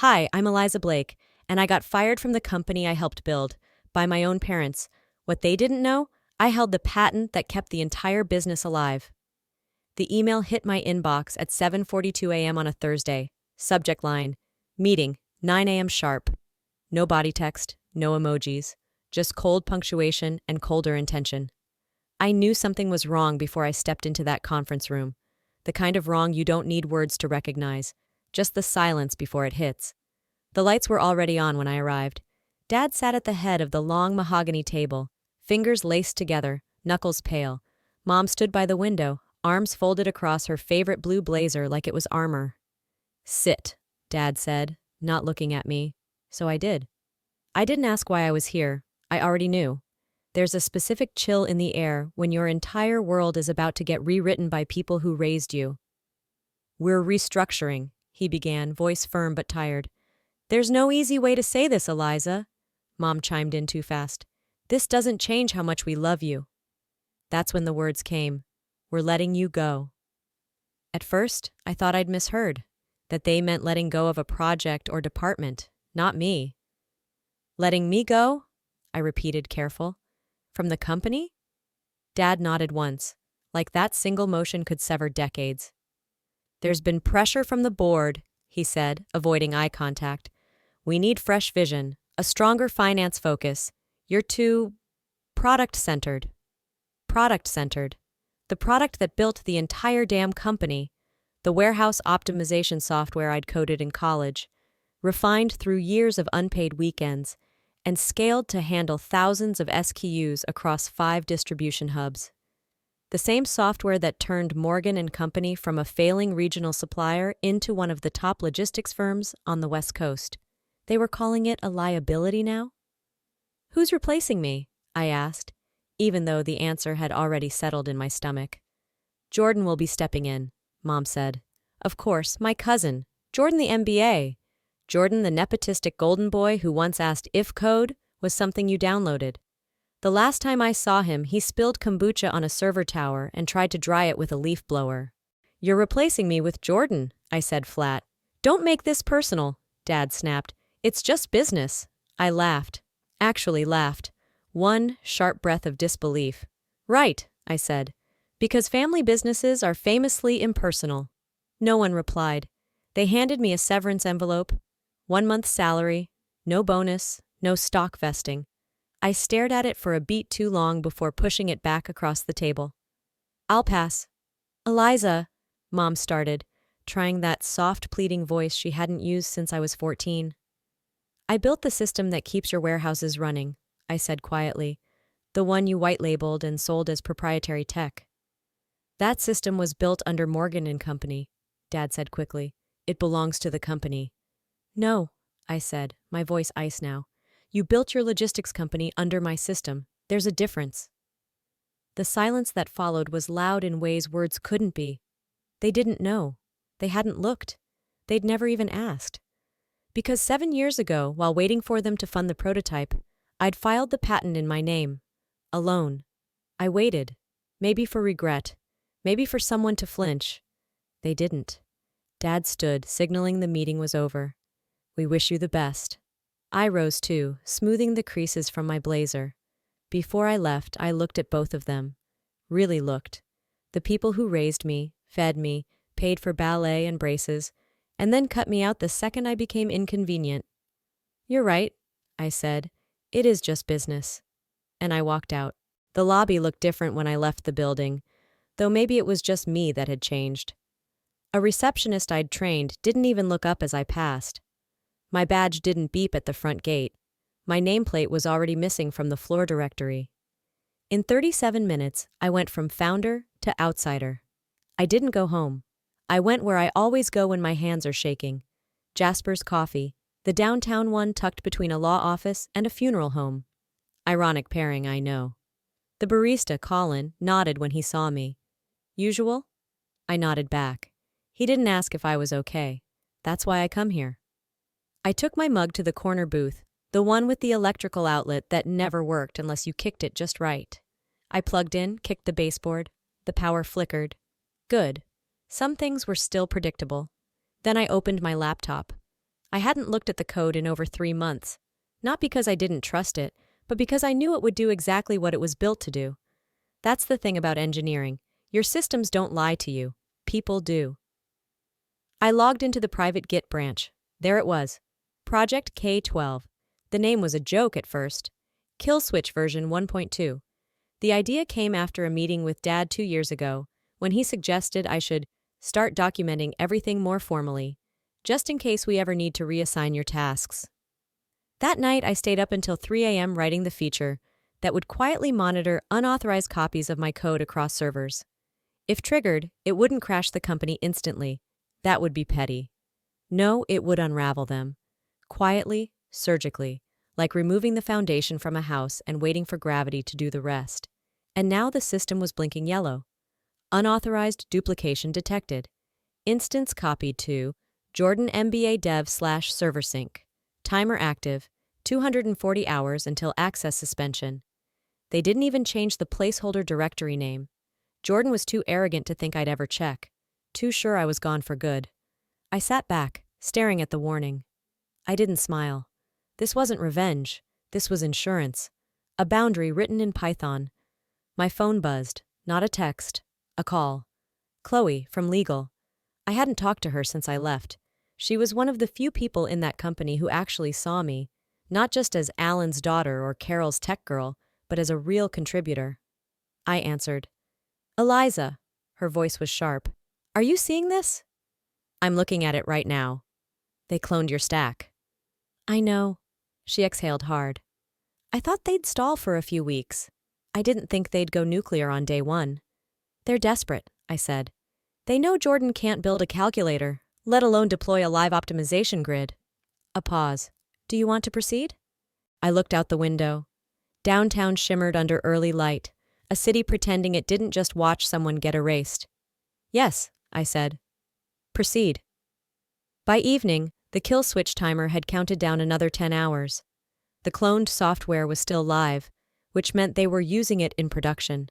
Hi, I'm Eliza Blake, and I got fired from the company I helped build by my own parents. What they didn't know, I held the patent that kept the entire business alive. The email hit my inbox at 7:42 a.m. on a Thursday. Subject line: Meeting, 9 a.m. sharp. No body text, no emojis, just cold punctuation and colder intention. I knew something was wrong before I stepped into that conference room. The kind of wrong you don't need words to recognize, just the silence before it hits. The lights were already on when I arrived. Dad sat at the head of the long mahogany table, fingers laced together, knuckles pale. Mom stood by the window, arms folded across her favorite blue blazer like it was armor. "Sit," Dad said, not looking at me. So I did. I didn't ask why I was here. I already knew. There's a specific chill in the air when your entire world is about to get rewritten by people who raised you. "We're restructuring," he began, voice firm but tired. "There's no easy way to say this, Eliza." Mom chimed in too fast. "This doesn't change how much we love you." That's when the words came. "We're letting you go." At first, I thought I'd misheard, that they meant letting go of a project or department, not me. "Letting me go?" I repeated, careful. "From the company?" Dad nodded once, like that single motion could sever decades. "There's been pressure from the board," he said, avoiding eye contact. "We need fresh vision, a stronger finance focus. You're too product-centered." Product-centered. The product that built the entire damn company. The warehouse optimization software I'd coded in college. Refined through years of unpaid weekends, and scaled to handle thousands of SKUs across 5 distribution hubs. The same software that turned Morgan and Company from a failing regional supplier into one of the top logistics firms on the West Coast. They were calling it a liability now? "Who's replacing me?" I asked, even though the answer had already settled in my stomach. "Jordan will be stepping in," Mom said. "Of course, my cousin, Jordan the MBA. Jordan, the nepotistic golden boy who once asked if code was something you downloaded. The last time I saw him, he spilled kombucha on a server tower and tried to dry it with a leaf blower." "You're replacing me with Jordan," I said flat. "Don't make this personal," Dad snapped. "It's just business." I laughed. Actually laughed. One sharp breath of disbelief. "Right," I said. "Because family businesses are famously impersonal." No one replied. They handed me a severance envelope. 1 month's salary, no bonus, no stock vesting. I stared at it for a beat too long before pushing it back across the table. "I'll pass." "Eliza," Mom started, trying that soft pleading voice she hadn't used since I was 14. "I built the system that keeps your warehouses running," I said quietly. "The one you white-labeled and sold as proprietary tech." "That system was built under Morgan and Company," Dad said quickly. "It belongs to the company." "No," I said, my voice ice now. "You built your logistics company under my system. There's a difference." The silence that followed was loud in ways words couldn't be. They didn't know. They hadn't looked. They'd never even asked. Because 7 years ago, while waiting for them to fund the prototype, I'd filed the patent in my name. Alone. I waited. Maybe for regret. Maybe for someone to flinch. They didn't. Dad stood, signaling the meeting was over. "We wish you the best." I rose too, smoothing the creases from my blazer. Before I left, I looked at both of them. Really looked. The people who raised me, fed me, paid for ballet and braces, and then cut me out the second I became inconvenient. "You're right," I said. "It is just business." And I walked out. The lobby looked different when I left the building, though maybe it was just me that had changed. A receptionist I'd trained didn't even look up as I passed. My badge didn't beep at the front gate. My nameplate was already missing from the floor directory. In 37 minutes, I went from founder to outsider. I didn't go home. I went where I always go when my hands are shaking. Jasper's Coffee, the downtown one tucked between a law office and a funeral home. Ironic pairing, I know. The barista, Colin, nodded when he saw me. "Usual?" I nodded back. He didn't ask if I was okay. That's why I come here. I took my mug to the corner booth, the one with the electrical outlet that never worked unless you kicked it just right. I plugged in, kicked the baseboard. The power flickered. Good. Some things were still predictable. Then I opened my laptop. I hadn't looked at the code in over 3 months. Not because I didn't trust it, but because I knew it would do exactly what it was built to do. That's the thing about engineering. Your systems don't lie to you. People do. I logged into the private Git branch. There it was. Project K12. The name was a joke at first. Kill switch version 1.2. The idea came after a meeting with Dad 2 years ago, when he suggested I should start documenting everything more formally, just in case we ever need to reassign your tasks. That night, I stayed up until 3 a.m. writing the feature that would quietly monitor unauthorized copies of my code across servers. If triggered, it wouldn't crash the company instantly. That would be petty. No, it would unravel them. Quietly, surgically, like removing the foundation from a house and waiting for gravity to do the rest. And now the system was blinking yellow. Unauthorized duplication detected. Instance copied to Jordan MBA dev/server sync. Timer active, 240 hours until access suspension. They didn't even change the placeholder directory name. Jordan was too arrogant to think I'd ever check. Too sure I was gone for good. I sat back, staring at the warning. I didn't smile. This wasn't revenge. This was insurance. A boundary written in Python. My phone buzzed. Not a text. A call. Chloe, from legal. I hadn't talked to her since I left. She was one of the few people in that company who actually saw me, not just as Alan's daughter or Carol's tech girl, but as a real contributor. I answered. Eliza. Her voice was sharp. Are you seeing this? I'm looking at it right now. They cloned your stack. I know. She exhaled hard. I thought they'd stall for a few weeks. I didn't think they'd go nuclear on day 1. They're desperate, I said. They know Jordan can't build a calculator, let alone deploy a live optimization grid. A pause. Do you want to proceed? I looked out the window. Downtown shimmered under early light, a city pretending it didn't just watch someone get erased. Yes, I said. Proceed. By evening, the kill switch timer had counted down another 10 hours. The cloned software was still live, which meant they were using it in production.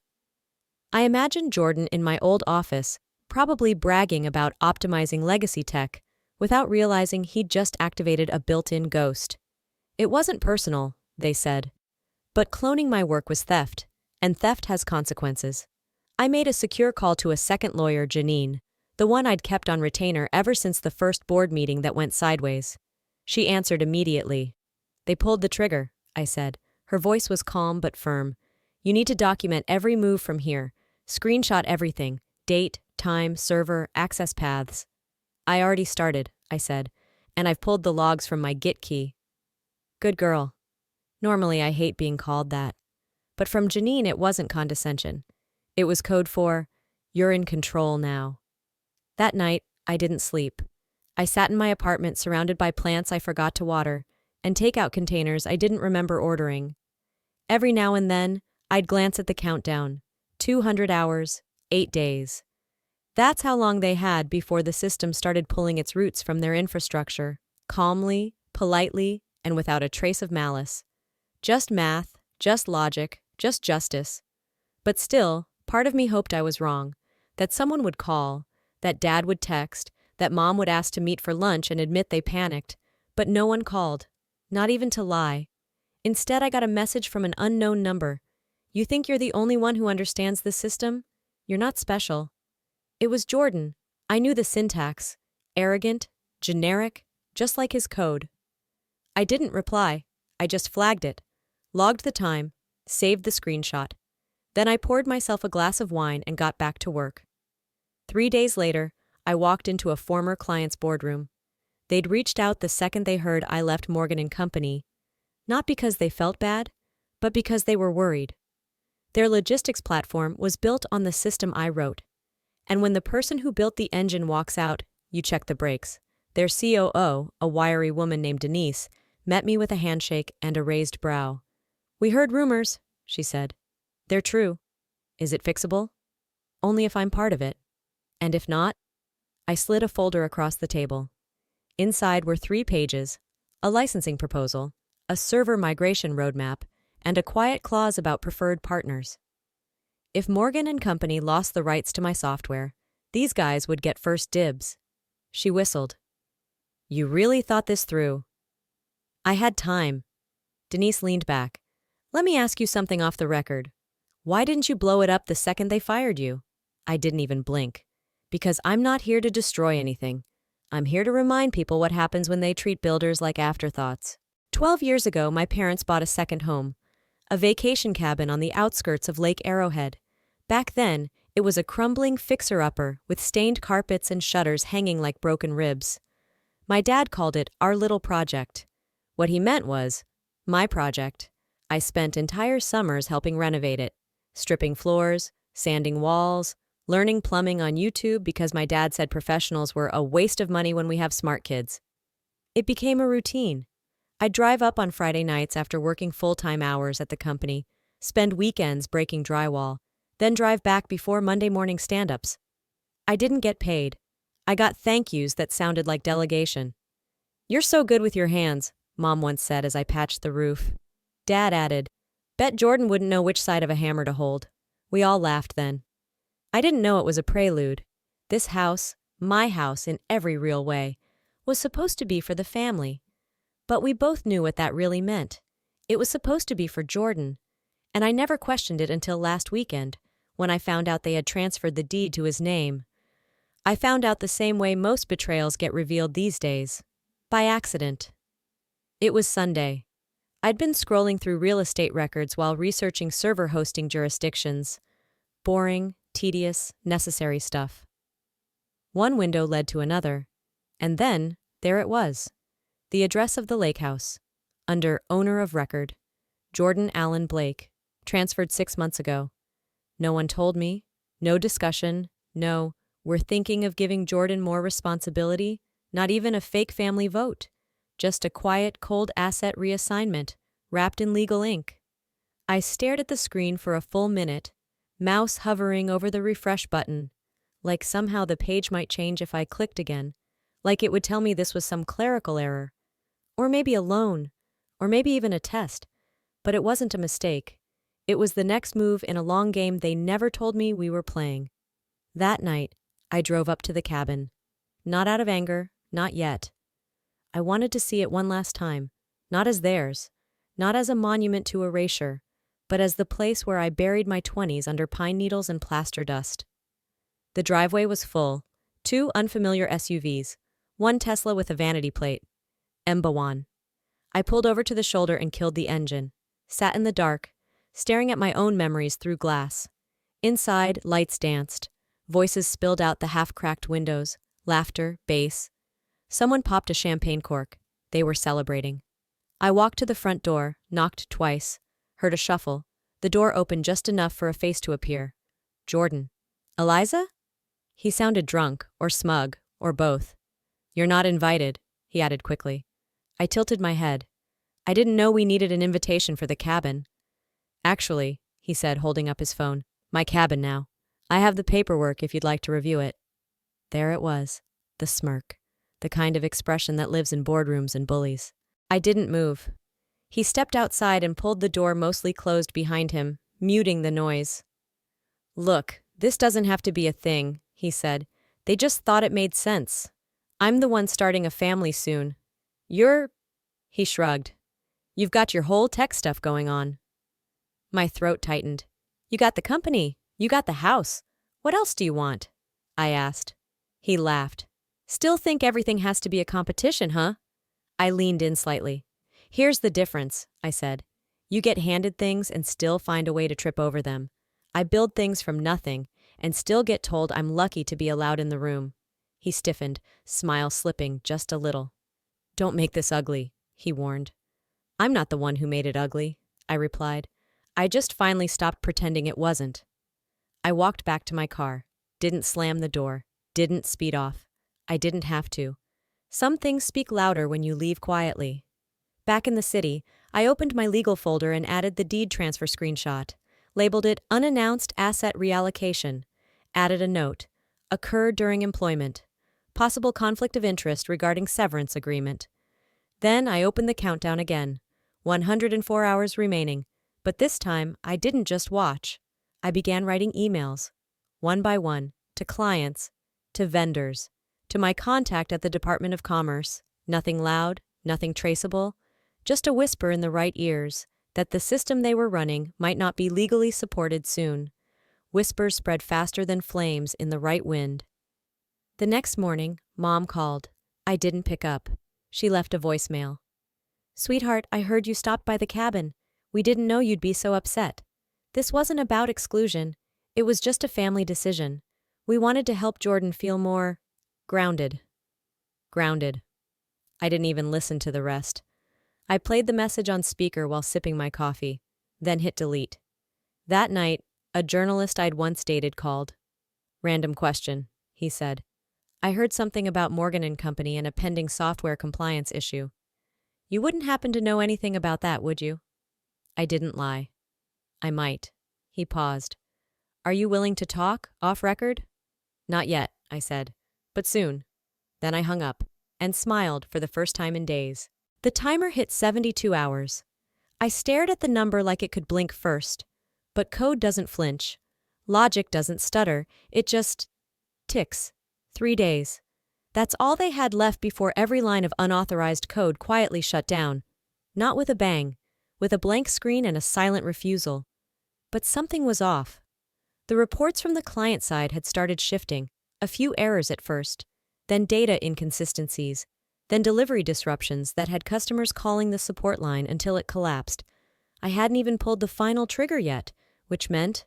I imagined Jordan in my old office, probably bragging about optimizing legacy tech, without realizing he'd just activated a built-in ghost. It wasn't personal, they said. But cloning my work was theft, and theft has consequences. I made a secure call to a second lawyer, Janine, the one I'd kept on retainer ever since the first board meeting that went sideways. She answered immediately. They pulled the trigger, I said. Her voice was calm but firm. You need to document every move from here. Screenshot everything. Date, time, server, access paths. I already started, I said, and I've pulled the logs from my Git key. Good girl. Normally I hate being called that. But from Janine it wasn't condescension. It was code for, you're in control now. That night, I didn't sleep. I sat in my apartment surrounded by plants I forgot to water, and takeout containers I didn't remember ordering. Every now and then, I'd glance at the countdown. 200 hours, 8 days. That's how long they had before the system started pulling its roots from their infrastructure, calmly, politely, and without a trace of malice. Just math, just logic, just justice. But still, part of me hoped I was wrong, that someone would call, that Dad would text, that Mom would ask to meet for lunch and admit they panicked, but no one called, not even to lie. Instead, I got a message from an unknown number. You think you're the only one who understands this system? You're not special. It was Jordan. I knew the syntax. Arrogant, generic, just like his code. I didn't reply. I just flagged it, logged the time, saved the screenshot. Then I poured myself a glass of wine and got back to work. 3 days later, I walked into a former client's boardroom. They'd reached out the second they heard I left Morgan & Company, not because they felt bad, but because they were worried. Their logistics platform was built on the system I wrote. And when the person who built the engine walks out, you check the brakes. Their COO, a wiry woman named Denise, met me with a handshake and a raised brow. We heard rumors, she said. They're true. Is it fixable? Only if I'm part of it. And if not? I slid a folder across the table. Inside were 3 pages, a licensing proposal, a server migration roadmap, and a quiet clause about preferred partners. If Morgan & Company lost the rights to my software, these guys would get first dibs. She whistled. You really thought this through. I had time. Denise leaned back. Let me ask you something off the record. Why didn't you blow it up the second they fired you? I didn't even blink. Because I'm not here to destroy anything. I'm here to remind people what happens when they treat builders like afterthoughts. 12 years ago, my parents bought a second home, a vacation cabin on the outskirts of Lake Arrowhead. Back then, it was a crumbling fixer-upper with stained carpets and shutters hanging like broken ribs. My dad called it our little project. What he meant was, my project. I spent entire summers helping renovate it, stripping floors, sanding walls, learning plumbing on YouTube because my dad said professionals were a waste of money when we have smart kids. It became a routine. I'd drive up on Friday nights after working full-time hours at the company, spend weekends breaking drywall, then drive back before Monday morning stand-ups. I didn't get paid. I got thank yous that sounded like delegation. You're so good with your hands, Mom once said as I patched the roof. Dad added, bet Jordan wouldn't know which side of a hammer to hold. We all laughed then. I didn't know it was a prelude. This house, my house in every real way, was supposed to be for the family. But we both knew what that really meant. It was supposed to be for Jordan. And I never questioned it until last weekend, when I found out they had transferred the deed to his name. I found out the same way most betrayals get revealed these days. By accident. It was Sunday. I'd been scrolling through real estate records while researching server hosting jurisdictions. Boring, tedious, necessary stuff. One window led to another. And then, there it was. The address of the lake house. Under owner of record. Jordan Allen Blake. Transferred 6 months ago. No one told me. No discussion. No, we're thinking of giving Jordan more responsibility. Not even a fake family vote. Just a quiet, cold asset reassignment, wrapped in legal ink. I stared at the screen for a full minute, mouse hovering over the refresh button, like somehow the page might change if I clicked again, like it would tell me this was some clerical error. Or maybe a loan, or maybe even a test. But it wasn't a mistake. It was the next move in a long game they never told me we were playing. That night, I drove up to the cabin. Not out of anger, not yet. I wanted to see it one last time, not as theirs, not as a monument to erasure, but as the place where I buried my 20s under pine needles and plaster dust. The driveway was full, 2 unfamiliar SUVs, 1 Tesla with a vanity plate. Embawan. I pulled over to the shoulder and killed the engine, sat in the dark, staring at my own memories through glass. Inside, lights danced, voices spilled out the half-cracked windows, laughter, bass. Someone popped a champagne cork. They were celebrating. I walked to the front door, knocked twice, heard a shuffle. The door opened just enough for a face to appear. Jordan. Eliza? He sounded drunk, or smug, or both. You're not invited, he added quickly. I tilted my head. I didn't know we needed an invitation for the cabin. Actually, he said, holding up his phone, my cabin now. I have the paperwork if you'd like to review it. There it was, the smirk. The kind of expression that lives in boardrooms and bullies. I didn't move. He stepped outside and pulled the door mostly closed behind him, muting the noise. Look, this doesn't have to be a thing, he said. They just thought it made sense. I'm the one starting a family soon. He shrugged. You've got your whole tech stuff going on. My throat tightened. You got the company. You got the house. What else do you want? I asked. He laughed. Still think everything has to be a competition, huh? I leaned in slightly. Here's the difference, I said. You get handed things and still find a way to trip over them. I build things from nothing and still get told I'm lucky to be allowed in the room. He stiffened, smile slipping just a little. Don't make this ugly, he warned. I'm not the one who made it ugly, I replied. I just finally stopped pretending it wasn't. I walked back to my car, didn't slam the door, didn't speed off. I didn't have to. Some things speak louder when you leave quietly. Back in the city, I opened my legal folder and added the deed transfer screenshot, labeled it Unannounced Asset Reallocation, added a note, Occurred during employment, possible conflict of interest regarding severance agreement. Then I opened the countdown again, 104 hours remaining, but this time I didn't just watch. I began writing emails, one by one, to clients, to vendors, to my contact at the Department of Commerce, Nothing loud, nothing traceable, just a whisper in the right ears that the system they were running might not be legally supported soon. Whispers spread faster than flames in the right wind. The next morning, Mom called. I didn't pick up. She left a voicemail. "Sweetheart, I heard you stopped by the cabin. We didn't know you'd be so upset. This wasn't about exclusion. It was just a family decision. We wanted to help Jordan feel more grounded." Grounded. I didn't even listen to the rest. I played the message on speaker while sipping my coffee, then hit delete. That night, a journalist I'd once dated called. "Random question," he said. "I heard something about Morgan and Company and a pending software compliance issue. You wouldn't happen to know anything about that, would you?" I didn't lie. "I might." He paused. "Are you willing to talk, off record?" "Not yet," I said, "but soon." Then I hung up and smiled for the first time in days. The timer hit 72 hours. I stared at the number like it could blink first. But code doesn't flinch. Logic doesn't stutter. It just ticks. 3 days. That's all they had left before every line of unauthorized code quietly shut down. Not with a bang, with a blank screen and a silent refusal. But something was off. The reports from the client side had started shifting, a few errors at first, then data inconsistencies, then delivery disruptions that had customers calling the support line until it collapsed. I hadn't even pulled the final trigger yet, which meant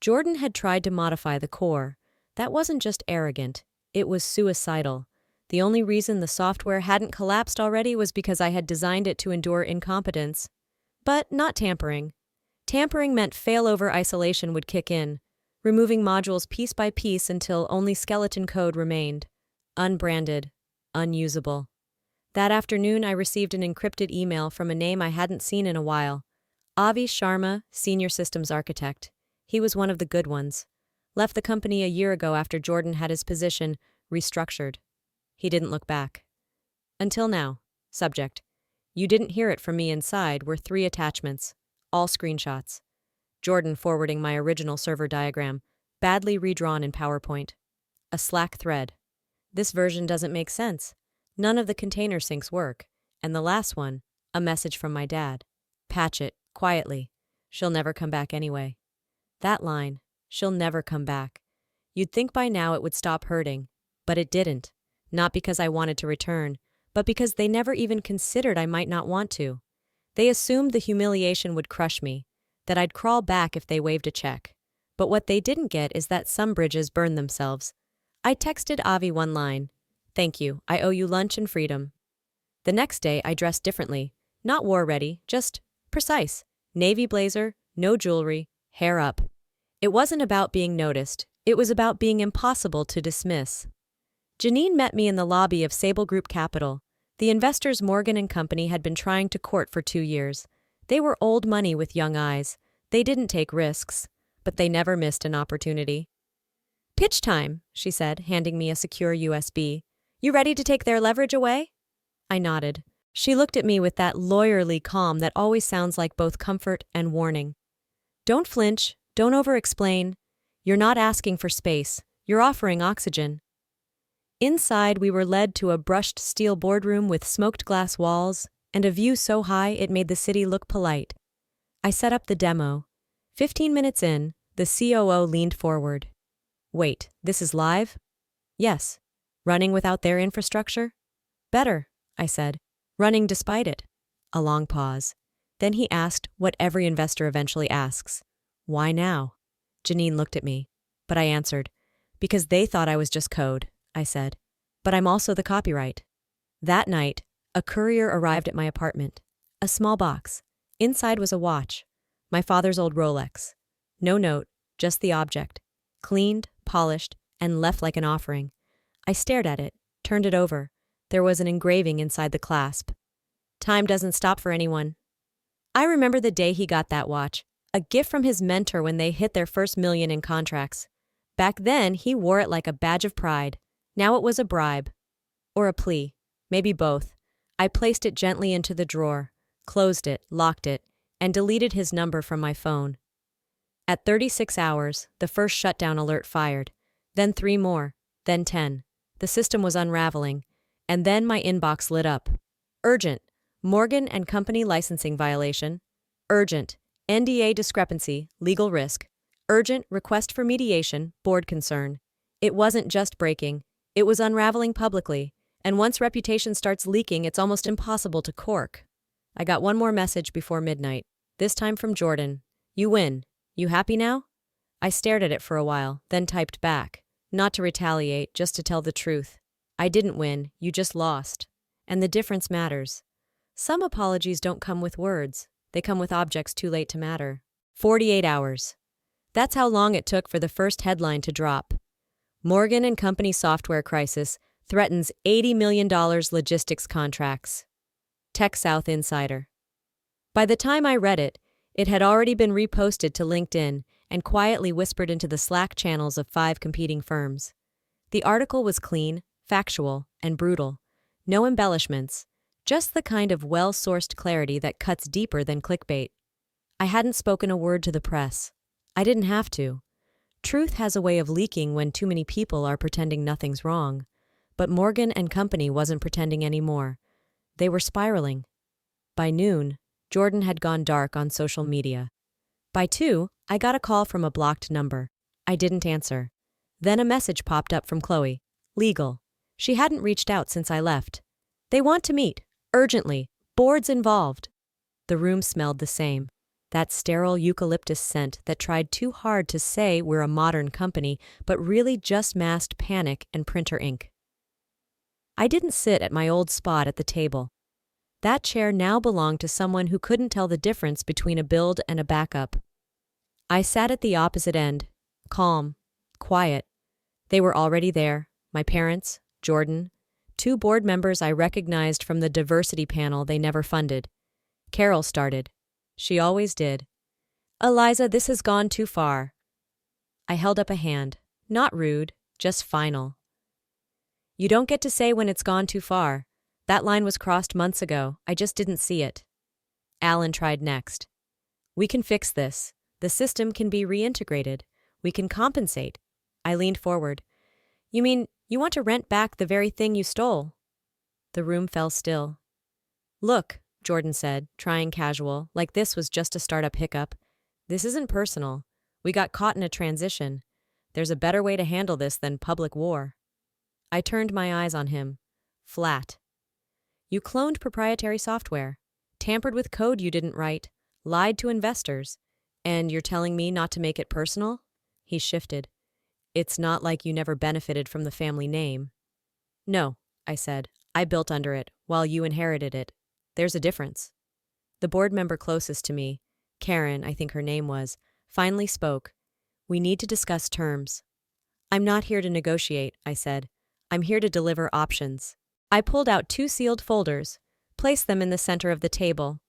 Jordan had tried to modify the core. That wasn't just arrogant, it was suicidal. The only reason the software hadn't collapsed already was because I had designed it to endure incompetence. But not tampering. Tampering meant failover isolation would kick in, removing modules piece by piece until only skeleton code remained. Unbranded, unusable. That afternoon I received an encrypted email from a name I hadn't seen in a while. Avi Sharma, Senior Systems Architect. He was one of the good ones. Left the company a year ago after Jordan had his position restructured. He didn't look back. Until now. Subject. You didn't hear it from me inside were 3 attachments, all screenshots. Jordan forwarding my original server diagram, badly redrawn in PowerPoint. A Slack thread. This version doesn't make sense. None of the container syncs work. And the last one, a message from my dad. Patch it, quietly. She'll never come back anyway. That line, she'll never come back. You'd think by now it would stop hurting. But it didn't. Not because I wanted to return, but because they never even considered I might not want to. They assumed the humiliation would crush me, that I'd crawl back if they waved a check. But what they didn't get is that some bridges burn themselves. I texted Avi one line. "Thank you, I owe you lunch and freedom." The next day I dressed differently. Not war-ready, just precise. Navy blazer, no jewelry, hair up. It wasn't about being noticed. It was about being impossible to dismiss. Janine met me in the lobby of Sable Group Capital. The investors Morgan and Company had been trying to court for 2 years. They were old money with young eyes. They didn't take risks, but they never missed an opportunity. "Pitch time," she said, handing me a secure USB. "You ready to take their leverage away?" I nodded. She looked at me with that lawyerly calm that always sounds like both comfort and warning. "Don't flinch, don't over-explain. You're not asking for space, you're offering oxygen." Inside, we were led to a brushed steel boardroom with smoked glass walls and a view so high it made the city look polite. I set up the demo. 15 minutes in, the COO leaned forward. "Wait, this is live?" "Yes." "Running without their infrastructure?" "Better," I said. "Running despite it." A long pause. Then he asked what every investor eventually asks. "Why now?" Janine looked at me, but I answered. "Because they thought I was just code," I said. "But I'm also the copyright." That night, a courier arrived at my apartment. A small box. Inside was a watch. My father's old Rolex. No note, just the object. Cleaned, polished, and left like an offering. I stared at it, turned it over. There was an engraving inside the clasp. "Time doesn't stop for anyone." I remember the day he got that watch, a gift from his mentor when they hit their first million in contracts. Back then, he wore it like a badge of pride. Now it was a bribe. Or a plea. Maybe both. I placed it gently into the drawer, closed it, locked it, and deleted his number from my phone. At 36 hours, the first shutdown alert fired. Then 3 more. Then 10. The system was unraveling. And then my inbox lit up. Urgent. Morgan and Company licensing violation. Urgent. NDA discrepancy, legal risk. Urgent request for mediation, board concern. It wasn't just breaking. It was unraveling publicly. And once reputation starts leaking, it's almost impossible to cork. I got one more message before midnight. This time from Jordan. You win. You happy now? I stared at it for a while, then typed back. Not to retaliate, just to tell the truth. I didn't win, you just lost. And the difference matters. Some apologies don't come with words. They come with objects too late to matter. 48 hours. That's how long it took for the first headline to drop. Morgan and Company software crisis threatens $80 million logistics contracts. Tech South Insider. By the time I read it, it had already been reposted to LinkedIn and quietly whispered into the Slack channels of 5 competing firms. The article was clean, factual, and brutal. No embellishments, just the kind of well-sourced clarity that cuts deeper than clickbait. I hadn't spoken a word to the press. I didn't have to. Truth has a way of leaking when too many people are pretending nothing's wrong. But Morgan and Company wasn't pretending anymore. They were spiraling. By noon, Jordan had gone dark on social media. By 2, I got a call from a blocked number. I didn't answer. Then a message popped up from Chloe. Legal. She hadn't reached out since I left. They want to meet. Urgently. Board's involved. The room smelled the same. That sterile eucalyptus scent that tried too hard to say we're a modern company, but really just masked panic and printer ink. I didn't sit at my old spot at the table. That chair now belonged to someone who couldn't tell the difference between a build and a backup. I sat at the opposite end, calm, quiet. They were already there, my parents, Jordan, 2 board members I recognized from the diversity panel they never funded. Carol started. She always did. Eliza, this has gone too far. I held up a hand. Not rude, just final. You don't get to say when it's gone too far. That line was crossed months ago. I just didn't see it. Alan tried next. We can fix this. The system can be reintegrated. We can compensate. I leaned forward. You mean you want to rent back the very thing you stole? The room fell still. Look, Jordan said, trying casual, like this was just a startup hiccup. This isn't personal. We got caught in a transition. There's a better way to handle this than public war. I turned my eyes on him. Flat. You cloned proprietary software, tampered with code you didn't write, lied to investors, and you're telling me not to make it personal? He shifted. It's not like you never benefited from the family name. No, I said. I built under it, while you inherited it. There's a difference. The board member closest to me, Karen, I think her name was, finally spoke. We need to discuss terms. I'm not here to negotiate, I said. I'm here to deliver options. I pulled out 2 sealed folders, placed them in the center of the table.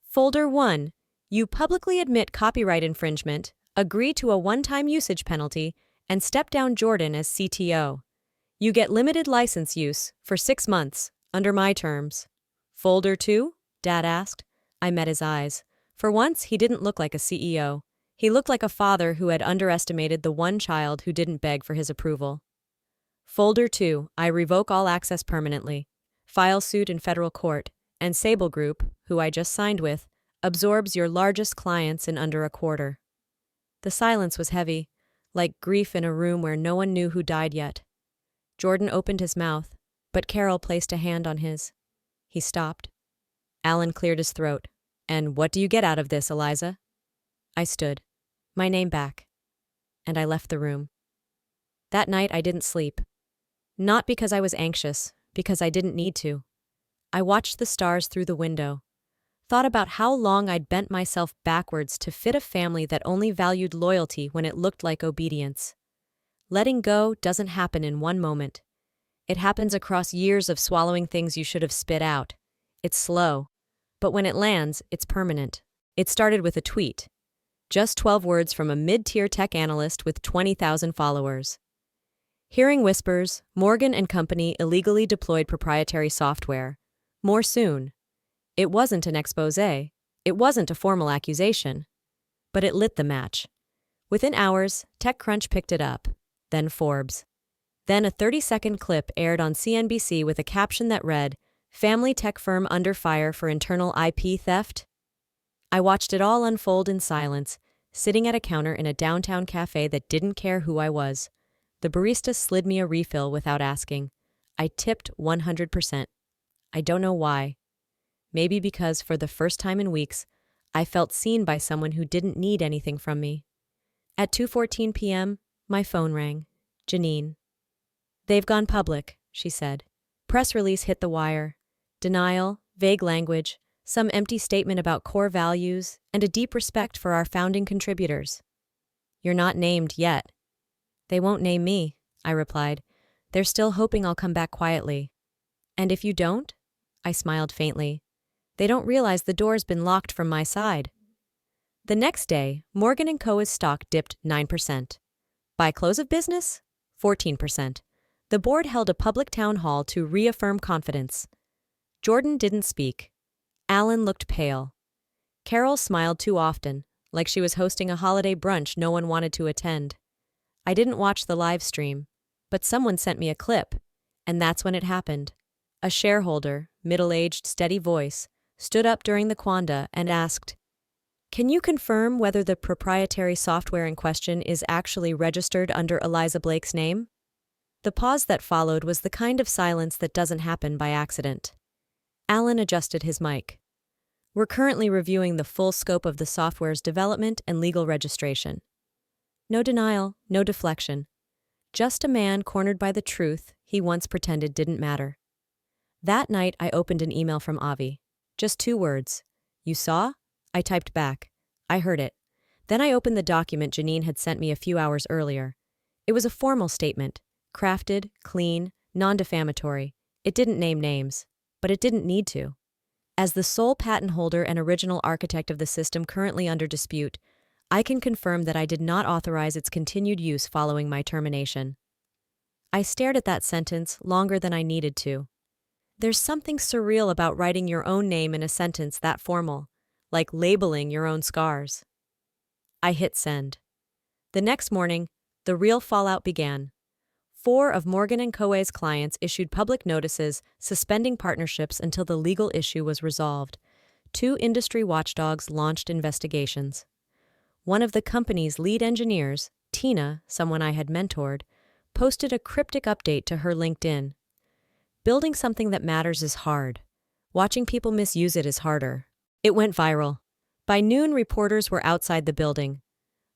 Folder 1. You publicly admit copyright infringement, agree to a one-time usage penalty, and step down Jordan as CTO. You get limited license use for 6 months, under my terms. Folder 2? Dad asked. I met his eyes. For once, he didn't look like a CEO. He looked like a father who had underestimated the one child who didn't beg for his approval. Folder 2. I revoke all access permanently. File suit in federal court, and Sable Group, who I just signed with, absorbs your largest clients in under a quarter. The silence was heavy, like grief in a room where no one knew who died yet. Jordan opened his mouth, but Carol placed a hand on his. He stopped. Alan cleared his throat. And what do you get out of this, Eliza? I stood, my name back, and I left the room. That night I didn't sleep. Not because I was anxious, because I didn't need to. I watched the stars through the window, thought about how long I'd bent myself backwards to fit a family that only valued loyalty when it looked like obedience. Letting go doesn't happen in one moment. It happens across years of swallowing things you should have spit out. It's slow, but when it lands, it's permanent. It started with a tweet. Just 12 words from a mid-tier tech analyst with 20,000 followers. Hearing whispers, Morgan and Company illegally deployed proprietary software. More soon. It wasn't an expose. It wasn't a formal accusation. But it lit the match. Within hours, TechCrunch picked it up. Then Forbes. Then a 30-second clip aired on CNBC with a caption that read, "Family tech firm under fire for internal IP theft?" I watched it all unfold in silence, sitting at a counter in a downtown cafe that didn't care who I was. The barista slid me a refill without asking. I tipped 100%. I don't know why. Maybe because for the first time in weeks, I felt seen by someone who didn't need anything from me. At 2:14 p.m., my phone rang. Janine. "They've gone public," she said. Press release hit the wire. Denial, vague language, some empty statement about core values, and a deep respect for our founding contributors. "You're not named yet." "They won't name me," I replied. "They're still hoping I'll come back quietly." "And if you don't?" I smiled faintly. "They don't realize the door's been locked from my side." The next day, Morgan & Co.'s stock dipped 9%. By close of business, 14%. The board held a public town hall to reaffirm confidence. Jordan didn't speak. Alan looked pale. Carol smiled too often, like she was hosting a holiday brunch no one wanted to attend. I didn't watch the live stream, but someone sent me a clip, and that's when it happened. A shareholder, middle-aged, steady voice, stood up during the quanda and asked, "Can you confirm whether the proprietary software in question is actually registered under Eliza Blake's name?" The pause that followed was the kind of silence that doesn't happen by accident. Alan adjusted his mic. "We're currently reviewing the full scope of the software's development and legal registration." No denial, no deflection. Just a man cornered by the truth he once pretended didn't matter. That night, I opened an email from Avi. Just 2 words. "You saw?" I typed back. "I heard it." Then I opened the document Janine had sent me a few hours earlier. It was a formal statement, crafted, clean, non-defamatory. It didn't name names, but it didn't need to. As the sole patent holder and original architect of the system currently under dispute, I can confirm that I did not authorize its continued use following my termination. I stared at that sentence longer than I needed to. There's something surreal about writing your own name in a sentence that formal, like labeling your own scars. I hit send. The next morning, the real fallout began. 4 of Morgan & Co.'s clients issued public notices suspending partnerships until the legal issue was resolved. 2 industry watchdogs launched investigations. One of the company's lead engineers, Tina, someone I had mentored, posted a cryptic update to her LinkedIn. "Building something that matters is hard. Watching people misuse it is harder." It went viral. By noon, reporters were outside the building.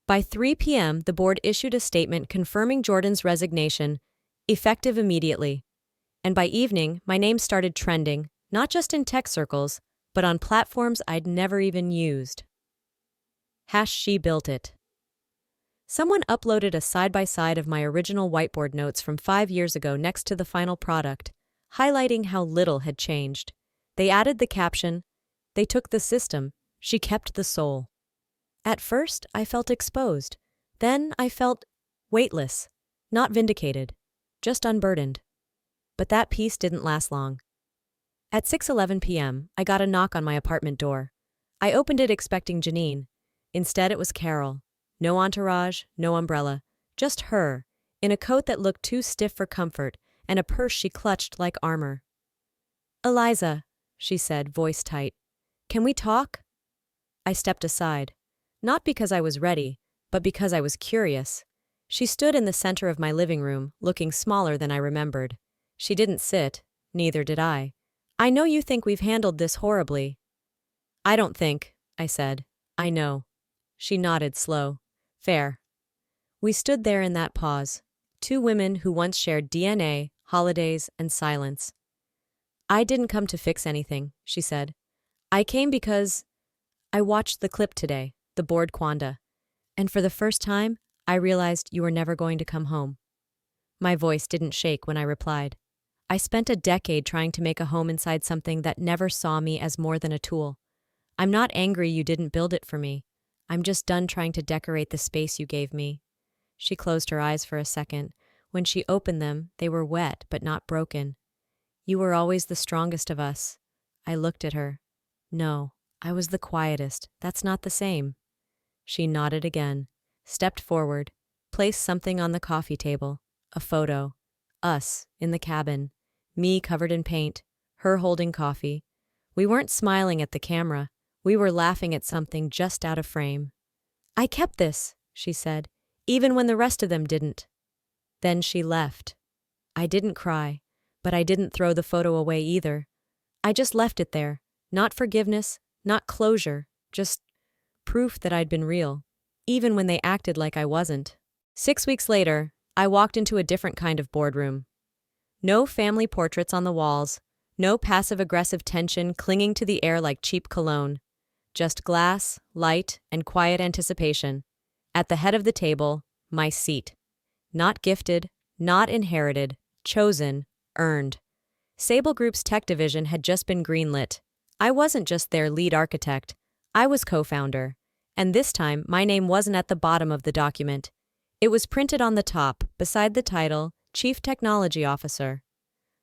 By 3 p.m., the board issued a statement confirming Jordan's resignation, effective immediately. And by evening, my name started trending, not just in tech circles, but on platforms I'd never even used. She built it. Someone uploaded a side-by-side of my original whiteboard notes from 5 years ago next to the final product, highlighting how little had changed. They added the caption, "They took the system, she kept the soul." At first, I felt exposed. Then I felt weightless, not vindicated, just unburdened. But that peace didn't last long. At 6:11 p.m., I got a knock on my apartment door. I opened it expecting Janine. Instead, it was Carol. No entourage, no umbrella. Just her, in a coat that looked too stiff for comfort and a purse she clutched like armor. "Eliza," she said, voice tight. "Can we talk?" I stepped aside. Not because I was ready, but because I was curious. She stood in the center of my living room, looking smaller than I remembered. She didn't sit, neither did I. "I know you think we've handled this horribly." "I don't think," I said. "I know." She nodded slow. "Fair." We stood there in that pause, 2 women who once shared DNA, holidays, and silence. "I didn't come to fix anything," she said. "I came because I watched the clip today, the board quanda, and for the first time, I realized you were never going to come home." My voice didn't shake when I replied. "I spent a decade trying to make a home inside something that never saw me as more than a tool. I'm not angry you didn't build it for me. I'm just done trying to decorate the space you gave me." She closed her eyes for a second. When she opened them, they were wet but not broken. "You were always the strongest of us." I looked at her. "No, I was the quietest. That's not the same." She nodded again, stepped forward, placed something on the coffee table, a photo. Us, in the cabin. Me covered in paint. Her holding coffee. We weren't smiling at the camera. We were laughing at something just out of frame. "I kept this," she said, "even when the rest of them didn't." Then she left. I didn't cry, but I didn't throw the photo away either. I just left it there. Not forgiveness, not closure, just proof that I'd been real, even when they acted like I wasn't. 6 weeks later, I walked into a different kind of boardroom. No family portraits on the walls, no passive-aggressive tension clinging to the air like cheap cologne. Just glass, light, and quiet anticipation. At the head of the table, my seat. Not gifted, not inherited, chosen, earned. Sable Group's tech division had just been greenlit. I wasn't just their lead architect. I was co-founder. And this time, my name wasn't at the bottom of the document. It was printed on the top, beside the title, Chief Technology Officer.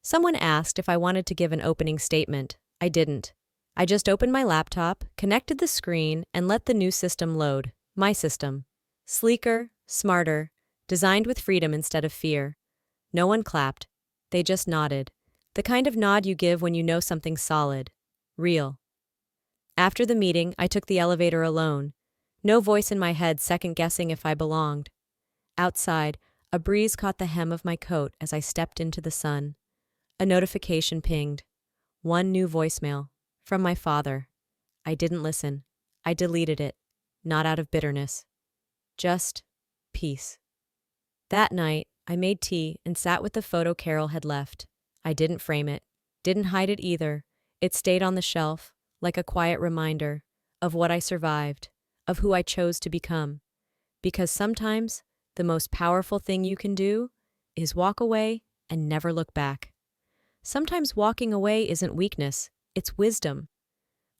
Someone asked if I wanted to give an opening statement. I didn't. I just opened my laptop, connected the screen, and let the new system load. My system. Sleeker, smarter, designed with freedom instead of fear. No one clapped. They just nodded. The kind of nod you give when you know something's solid. Real. After the meeting, I took the elevator alone. No voice in my head second-guessing if I belonged. Outside, a breeze caught the hem of my coat as I stepped into the sun. A notification pinged. One new voicemail. From my father. I didn't listen. I deleted it. Not out of bitterness. Just peace. That night, I made tea and sat with the photo Carol had left. I didn't frame it. Didn't hide it either. It stayed on the shelf, like a quiet reminder of what I survived, of who I chose to become. Because sometimes, the most powerful thing you can do is walk away and never look back. Sometimes walking away isn't weakness, it's wisdom.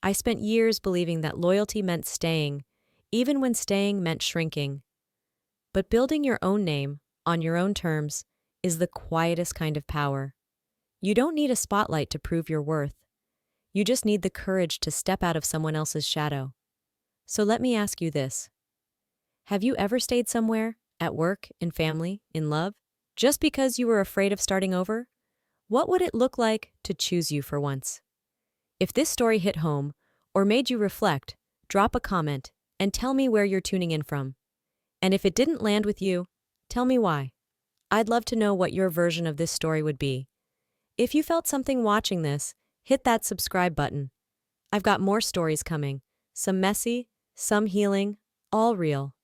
I spent years believing that loyalty meant staying, even when staying meant shrinking. But building your own name, on your own terms, is the quietest kind of power. You don't need a spotlight to prove your worth. You just need the courage to step out of someone else's shadow. So let me ask you this. Have you ever stayed somewhere, at work, in family, in love, just because you were afraid of starting over? What would it look like to choose you for once? If this story hit home, or made you reflect, drop a comment and tell me where you're tuning in from. And if it didn't land with you, tell me why. I'd love to know what your version of this story would be. If you felt something watching this, hit that subscribe button. I've got more stories coming, some messy, some healing, all real.